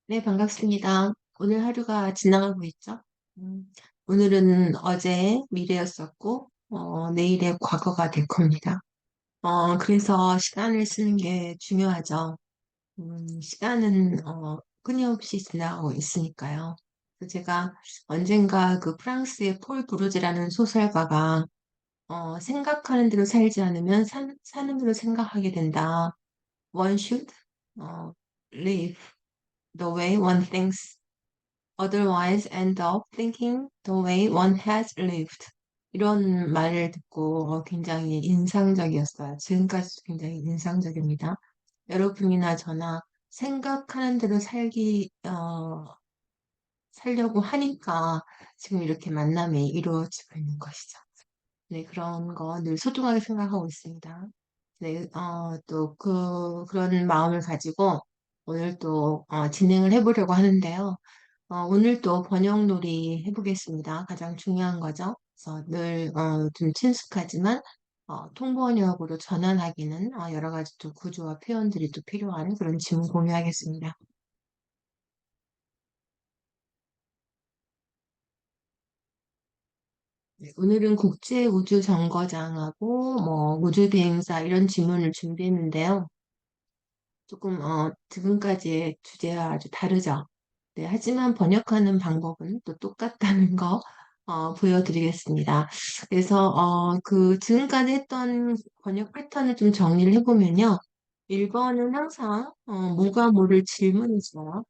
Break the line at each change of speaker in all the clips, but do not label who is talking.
네, 반갑습니다. 오늘 하루가 지나가고 있죠? 음, 오늘은 어제의 미래였었고, 내일의 과거가 될 겁니다. 그래서 시간을 쓰는 게 중요하죠. 시간은, 끊임없이 지나가고 있으니까요. 그래서 제가 언젠가 그 프랑스의 폴 브루즈라는 소설가가, 생각하는 대로 살지 않으면 사는 대로 생각하게 된다. One should, 어, live the way one thinks. Otherwise end up thinking the way one has lived. 이런 말을 듣고 굉장히 인상적이었어요. 지금까지도 굉장히 인상적입니다. 여러분이나 저나 생각하는 대로 살려고 하니까 지금 이렇게 만남이 이루어지고 있는 것이죠. 네, 그런 거 늘 소중하게 생각하고 있습니다. 네, 그런 마음을 가지고 오늘 또 진행을 해보려고 하는데요. 오늘 또 번역놀이 해보겠습니다. 가장 중요한 거죠. 그래서 좀 친숙하지만 통번역으로 전환하기는 여러 가지 또 구조와 표현들이 또 필요한 그런 질문 공유하겠습니다. 네, 오늘은 국제우주정거장하고 뭐 우주비행사 이런 질문을 준비했는데요. 조금 지금까지의 주제와 아주 다르죠. 네, 하지만 번역하는 방법은 또 똑같다는 거 보여드리겠습니다. 그래서 그 지금까지 했던 번역 패턴을 좀 정리를 해보면요. 1번은 항상 뭐가 뭐를 질문했어요.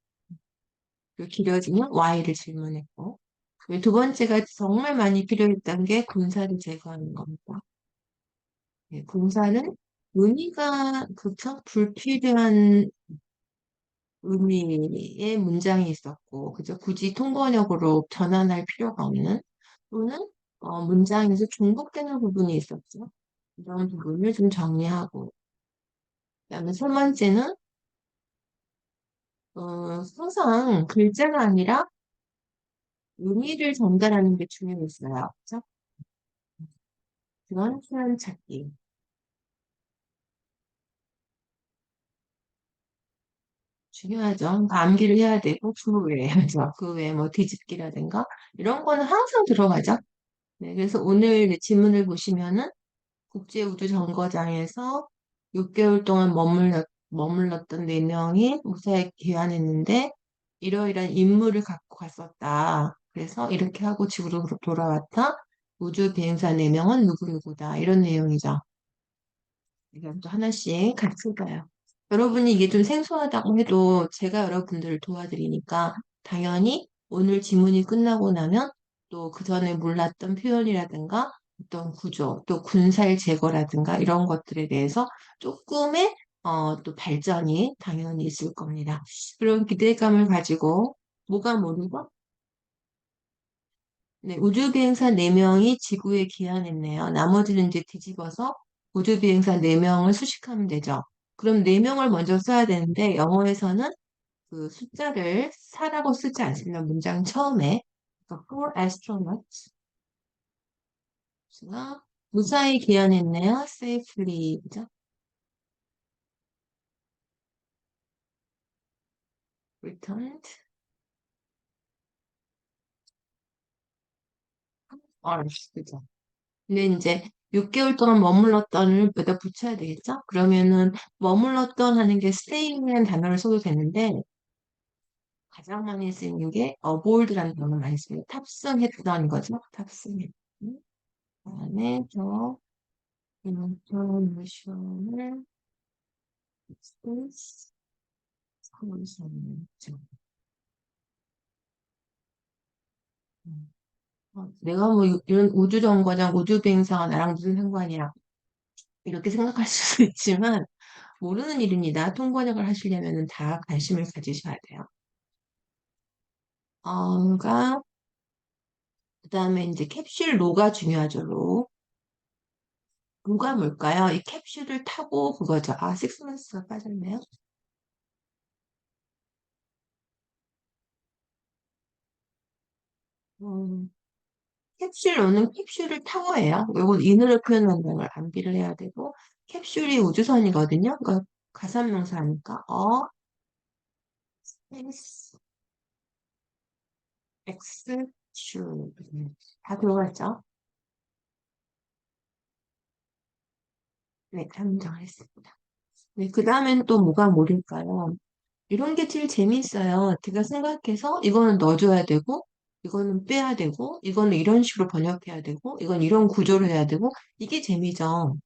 그리고 길어지면 why를 질문했고 그리고 두 번째가 정말 많이 필요했던 게 군사를 제거하는 겁니다. 네, 군사는 의미가 그쵸? 불필요한 의미의 문장이 있었고, 그죠? 굳이 통번역으로 전환할 필요가 없는 또는 문장에서 중복되는 부분이 있었죠. 이런 부분을 좀 정리하고, 그다음에 세 번째는 항상 글자가 아니라 의미를 전달하는 게 중요했어요. 그죠? 그런 표현 찾기. 중요하죠. 그러니까 암기를 해야 되고, 그 외에, 그죠? 그 외에 뭐 뒤집기라든가, 이런 거는 항상 들어가죠. 네, 그래서 오늘 이제 질문을 보시면은, 국제우주정거장에서 6개월 동안 머물렀던 4명이 무사히 귀환했는데 이러이러한 임무를 갖고 갔었다. 그래서 이렇게 하고 지구로 돌아왔다. 우주 비행사 4명은 누구누구다. 이런 내용이죠. 이건 또 하나씩 같이 봐요. 여러분이 이게 좀 생소하다고 해도 제가 여러분들을 도와드리니까 당연히 오늘 지문이 끝나고 나면 또 그 전에 몰랐던 표현이라든가 어떤 구조, 또 군살 제거라든가 이런 것들에 대해서 조금의 또 발전이 당연히 있을 겁니다. 그런 기대감을 가지고 뭐가 모르고 네, 우주비행사 4명이 지구에 귀환했네요. 나머지는 이제 뒤집어서 우주비행사 4명을 수식하면 되죠. 그럼 4명을 먼저 써야 되는데 영어에서는 그 숫자를 4라고 쓰지 않습니다. 문장 처음에. 그러니까 four astronauts 가 무사히 귀환했네요. safely. 그죠? returned Earth. 그죠? 근데 이제 6개월 동안 머물렀던을 여기다 붙여야 되겠죠? 그러면은 머물렀던 하는 게 stay이라는 단어를 써도 되는데 가장 많이 쓰이는 게 aboard라는 단어 많이 쓰여요. 탑승했던 거죠. 탑승했. 그다음에 저 인포메이션을 space solution. 내가 뭐 이런 우주정거장, 우주비행사가 나랑 무슨 상관이야. 이렇게 생각할 수도 있지만 모르는 일입니다. 통번역을 하시려면 다 관심을 가지셔야 돼요. 그러니까 그다음에 이제 캡슐 로가 중요하죠. 로. 로가 뭘까요? 이 캡슐을 타고 그거죠. 아, 식스먼스가 빠졌네요. 음, 캡슐로는 캡슐을 타고예요. 이건 인으로 표현하는 걸 암기를 해야 되고 캡슐이 우주선이거든요. 그러니까 가산명사니까 X, X, 슈. 다 들어갔죠? 네, 함정했습니다. 네, 그 다음엔 또 뭐가 모를까요? 이런 게 제일 재미있어요. 제가 생각해서 이거는 넣어줘야 되고, 이거는 빼야 되고, 이거는 이런 식으로 번역해야 되고, 이건 이런 구조로 해야 되고, 이게 재미죠.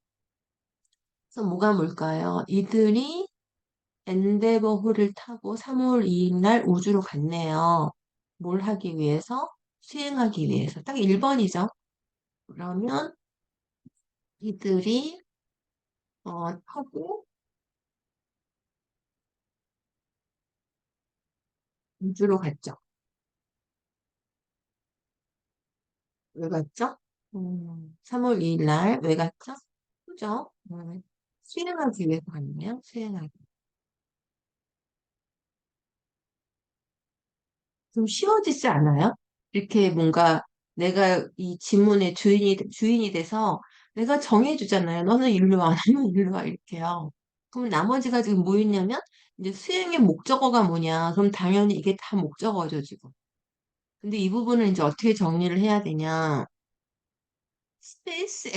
그래서 뭐가 뭘까요? 이들이 엔데버호를 타고 3월 2일 날 우주로 갔네요. 뭘 하기 위해서? 수행하기 위해서. 딱 1번이죠. 그러면 이들이 타고 우주로 갔죠. 왜 갔죠? 3월 2일 날 왜 갔죠? 그죠? 수행하기 위해서 갔네요. 수행하기. 좀 쉬워지지 않아요? 이렇게 뭔가 내가 이 지문의 주인이 돼서 내가 정해주잖아요. 너는 일로 와, 너는 일로 와, 이렇게요. 그럼 나머지가 지금 뭐 있냐면, 이제 수행의 목적어가 뭐냐. 그럼 당연히 이게 다 목적어죠, 지금. 근데 이 부분은 이제 어떻게 정리를 해야 되냐. 스페이스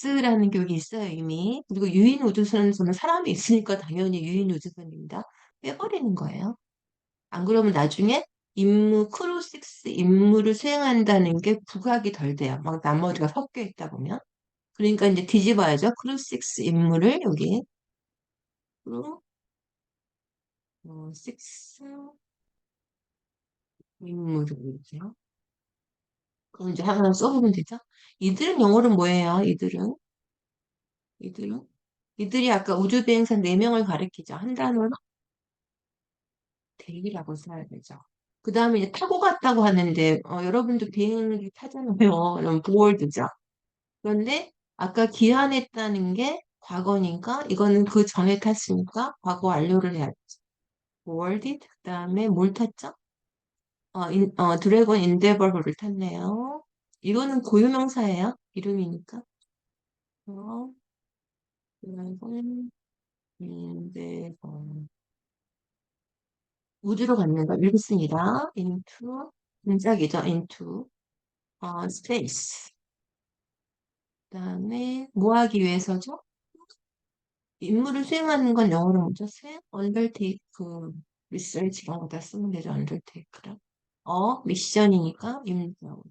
X라는 게 여기 있어요, 이미. 그리고 유인 우주선은 저는 사람이 있으니까 당연히 유인 우주선입니다. 빼버리는 거예요. 안 그러면 나중에 크루 6 임무를 수행한다는 게 부각이 덜 돼요. 막 나머지가 섞여 있다 보면. 그러니까 이제 뒤집어야죠. 크루 6 임무를 여기. 크루 6 임무를 보세요. 그럼 이제 하나 써보면 되죠. 이들은 영어로 뭐예요? 이들은? 이들이 아까 우주비행사 4명을 가리키죠. 한 단어로 대기라고 써야 되죠. 그 다음에 이제 타고 갔다고 하는데, 여러분도 비행기 타잖아요. 그럼 보월드죠. 그런데 아까 기한했다는 게 과거니까 이거는 그 전에 탔으니까 과거 완료를 해야지. 보월드, 그 다음에 뭘 탔죠? 드래곤 인데버호를 탔네요. 이거는 고유명사예요. 이름이니까. 어, 드래곤 인데버호. 우주로 갖는 거 읽습니다. into 동작이죠. into space. 그다음에 뭐 하기 위해서죠? 임무를 수행하는 건 영어로 뭐죠? 수행? undertake, research 이런 거 다 쓰면 되죠. undertake랑. 미션이니까 임무.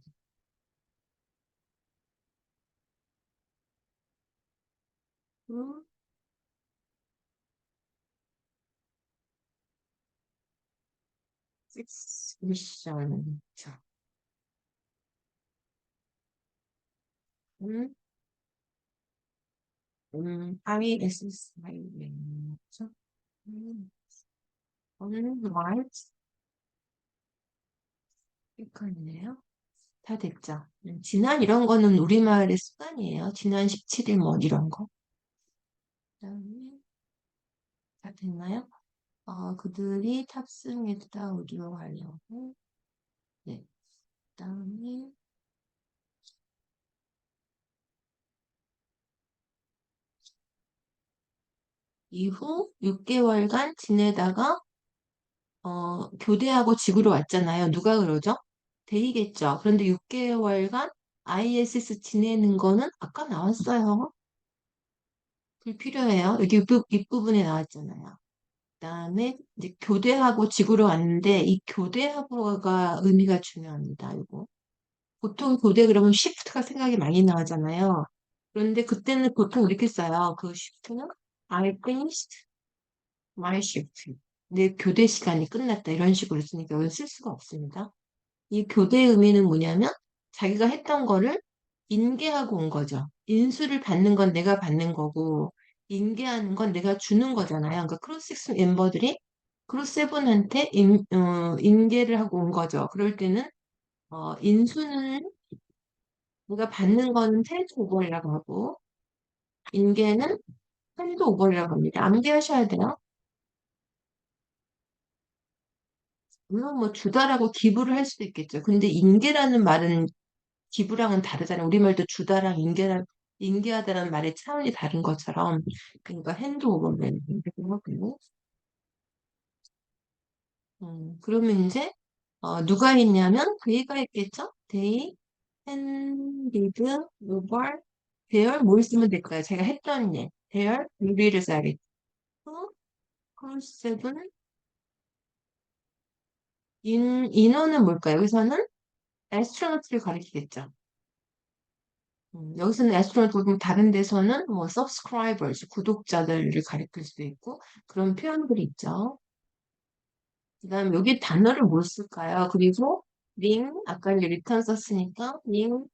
음, six mission. 자, 음, ISS 죠 오늘 마이트 스피커이네요. 다 됐죠? 지난 이런 거는 우리말의 습관이에요. 지난 17일 뭐 이런 거. 그다음에 다 됐나요? 그들이 탑승했다 우주로 가려고. 네. 그다음에 이후 6개월간 지내다가 교대하고 지구로 왔잖아요. 누가 그러죠? 데이겠죠. 그런데 6개월간 ISS 지내는 거는 아까 나왔어요. 불필요해요. 여기 윗부분에 나왔잖아요. 그다음에 이제 교대하고 지구로 왔는데 이 교대하고가 의미가 중요합니다. 이거. 보통 교대 그러면 시프트가 생각이 많이 나잖아요. 그런데 그때는 보통 이렇게 써요. 그 시프트는 I finished my shift. 내 교대 시간이 끝났다. 이런 식으로 쓰니까 이건 쓸 수가 없습니다. 이 교대의 의미는 뭐냐면 자기가 했던 거를 인계하고 온 거죠. 인수를 받는 건 내가 받는 거고 인계하는 건 내가 주는 거잖아요. 그러니까 크로스섹스 멤버들이 크로세븐한테 인계를 하고 온 거죠. 그럴 때는 인수는 우리가 받는 거는 테이크 오버라고 하고 인계는 핸드 오버라고 합니다. 암기하셔야 돼요. 물론 뭐 주다라고 기부를 할 수도 있겠죠. 근데 인계라는 말은 기부랑은 다르잖아요. 우리말도 주다랑 인계하다라는 말의 차원이 다른 것처럼 그러니까 핸드 오버는 인계고 하고요. 그러면 이제 누가 했냐면 그이가 했겠죠? They handed over their 뭘 쓰면 될까요? 제가 했던 일. their 요리를 써야겠죠. 컨셉은 인어는 뭘까요? 여기서는 astronaut를 가리키겠죠. 여기서는 astronaut 고 다른 데서는 뭐 subscribers 구독자들을 가리킬 수도 있고 그런 표현들이 있죠. 그다음 여기 단어를 뭘 쓸까요? 그리고 ring 아까 이제 return 썼으니까 ring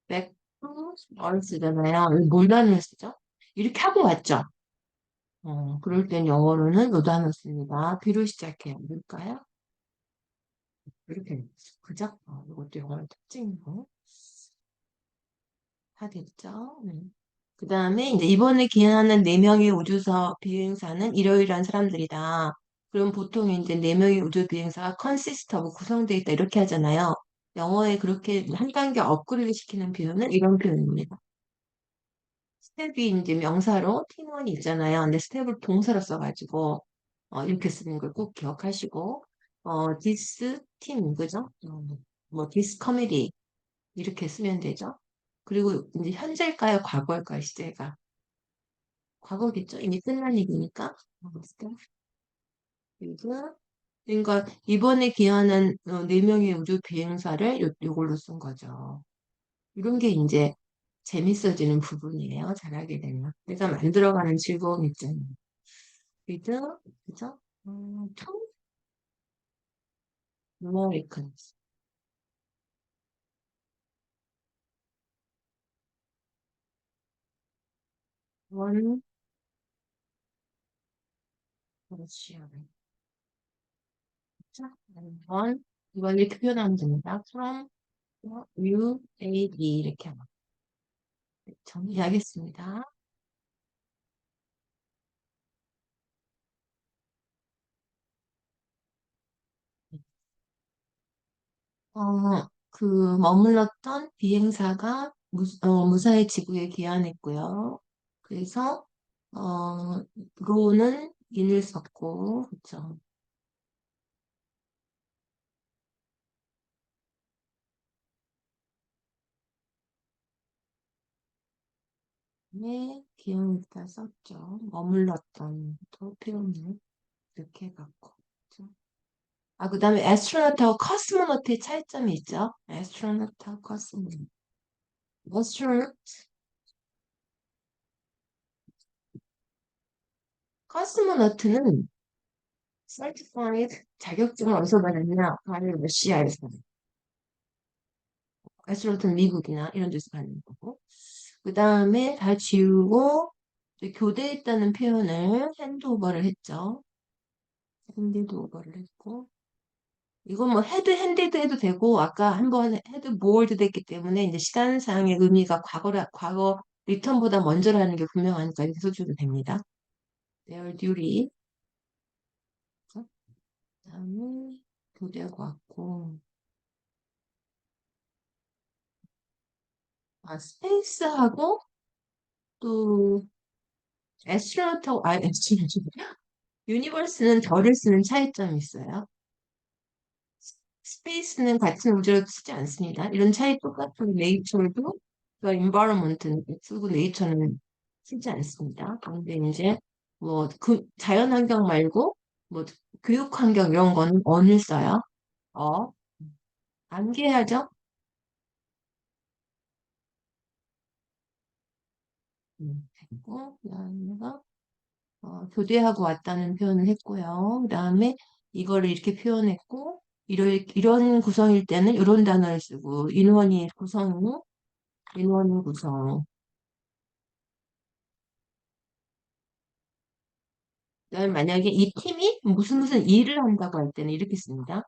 back to earth잖아요. 여기 뭘 단어를 쓰죠? 이렇게 하고 왔죠. 그럴 땐 영어로는 요 단어 씁니다. B로 시작해요. 뭘까요? 이렇게 그죠? 이것도 영어의 특징이고 다 됐죠? 네. 그 다음에 이제 이번에 기한하는 4명의 우주선 비행사는 이러이러한 사람들이다. 그럼 보통 이제 4명의 우주 비행사가 consist of 구성되어 있다 이렇게 하잖아요. 영어에 그렇게 한 단계 업그레이드 시키는 표현은 이런 표현입니다. 스텝이 이제 명사로 팀원이 있잖아요. 근데 스텝을 동사로 써가지고 이렇게 쓰는 걸 꼭 기억하시고 this team 그죠? 뭐 this committee 이렇게 쓰면 되죠. 그리고 이제 현재일까요? 과거일까요? 시제가 과거겠죠? 이미 끝난 얘기니까. 그리고 그러니까 이번에 기한한 4명의 우주 비행사를 요걸로 쓴 거죠. 이런 게 이제 재밌어지는 부분이에요. 잘하게 되면. 내가 만들어가는 즐거움 있잖아요. 그죠? 그죠? two Americans. One Russian. 자, one 이걸 이렇게 표현하면 됩니다. From UAE 이렇게 하면 정리하겠습니다. 머물렀던 비행사가 무사히 지구에 귀환했고요. 그래서, 로는 인을 썼고, 그쵸. 네, 기억다 썼죠. 머물렀던 또 표현을 이렇게 해갖고. 그쵸? 그 다음에 astronaut하고 cosmonaut의 차이점이 있죠. astronaut하고 cosmonaut. astronaut, cosmonaut는 certified 자격증을 어디서 받았냐? 바로 러시아에서. 에스로트는 미국이나 이런 데서 받는 거고. 그 다음에 다 지우고 이제 교대했다는 표현을 핸드오버를 했죠. 핸디드오버를 했고. 이건 뭐 헤드 핸디드 해도 되고 아까 한번 헤드 보월드 됐기 때문에 이제 시간상의 의미가 과거 리턴보다 먼저라는 게 분명하니까 이렇게 써줘도 됩니다. Their duty. 그다음에 교대하고 왔고. 스페이스하고 또 에스트로나ut하고 에스트로나ut 유니버스는 덜을 쓰는 차이점이 있어요. 스페이스는 같은 우주로 쓰지 않습니다. 이런 차이 똑같은 네이처도 그 environment는 쓰고 네이처는 쓰지 않습니다. 근데 이제 뭐 그 자연 환경 말고 뭐 교육 환경 이런 거는 언을 써요. 어, 암기해야죠. 했고 그다음에 교대하고 왔다는 표현을 했고요. 그다음에 이거를 이렇게 표현했고 이런 구성일 때는 이런 단어를 쓰고 인원이 구성이 인원 구성. 그다음에 만약에 이 팀이 무슨 무슨 일을 한다고 할 때는 이렇게 씁니다.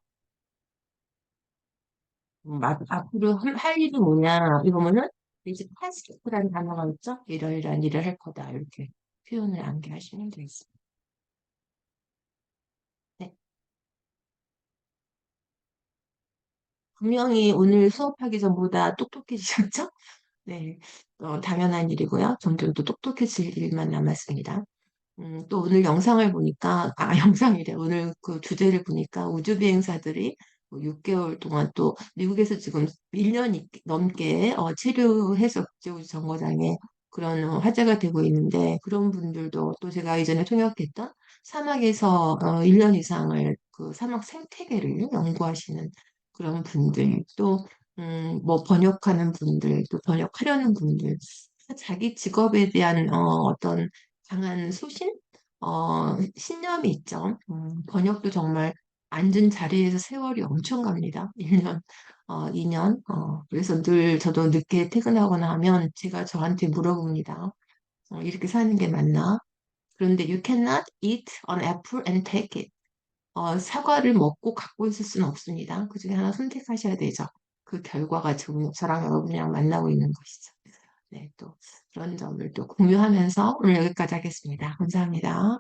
앞으로 할 일이 뭐냐 이거면은 이제 타스크라는 단어가 있죠. 이러이러한 일을 할 거다 이렇게 표현을 암기하시면 되겠습니다. 네. 분명히 오늘 수업하기 전보다 똑똑해지셨죠? 네, 당연한 일이고요. 점점 더 똑똑해질 일만 남았습니다. 또 오늘 영상을 보니까, 영상이래. 오늘 그 주제를 보니까 우주 비행사들이 6개월 동안 또 미국에서 지금 1년 넘게 체류해서 국제우주 정거장에 그런 화제가 되고 있는데 그런 분들도 또 제가 이전에 통역했던 사막에서 1년 이상을 그 사막 생태계를 연구하시는 그런 분들 또 뭐 번역하는 분들 또 번역하려는 분들 자기 직업에 대한 어떤 강한 소신, 신념이 있죠. 번역도 정말 앉은 자리에서 세월이 엄청 갑니다. 1년, 2년. 그래서 늘 저도 늦게 퇴근하거나 하면 제가 저한테 물어봅니다. 이렇게 사는 게 맞나? 그런데 you cannot eat an apple and take it. 사과를 먹고 갖고 있을 수는 없습니다. 그 중에 하나 선택하셔야 되죠. 그 결과가 지금 저랑 여러분이랑 만나고 있는 것이죠. 네, 또 그런 점을 또 공유하면서 오늘 여기까지 하겠습니다. 감사합니다.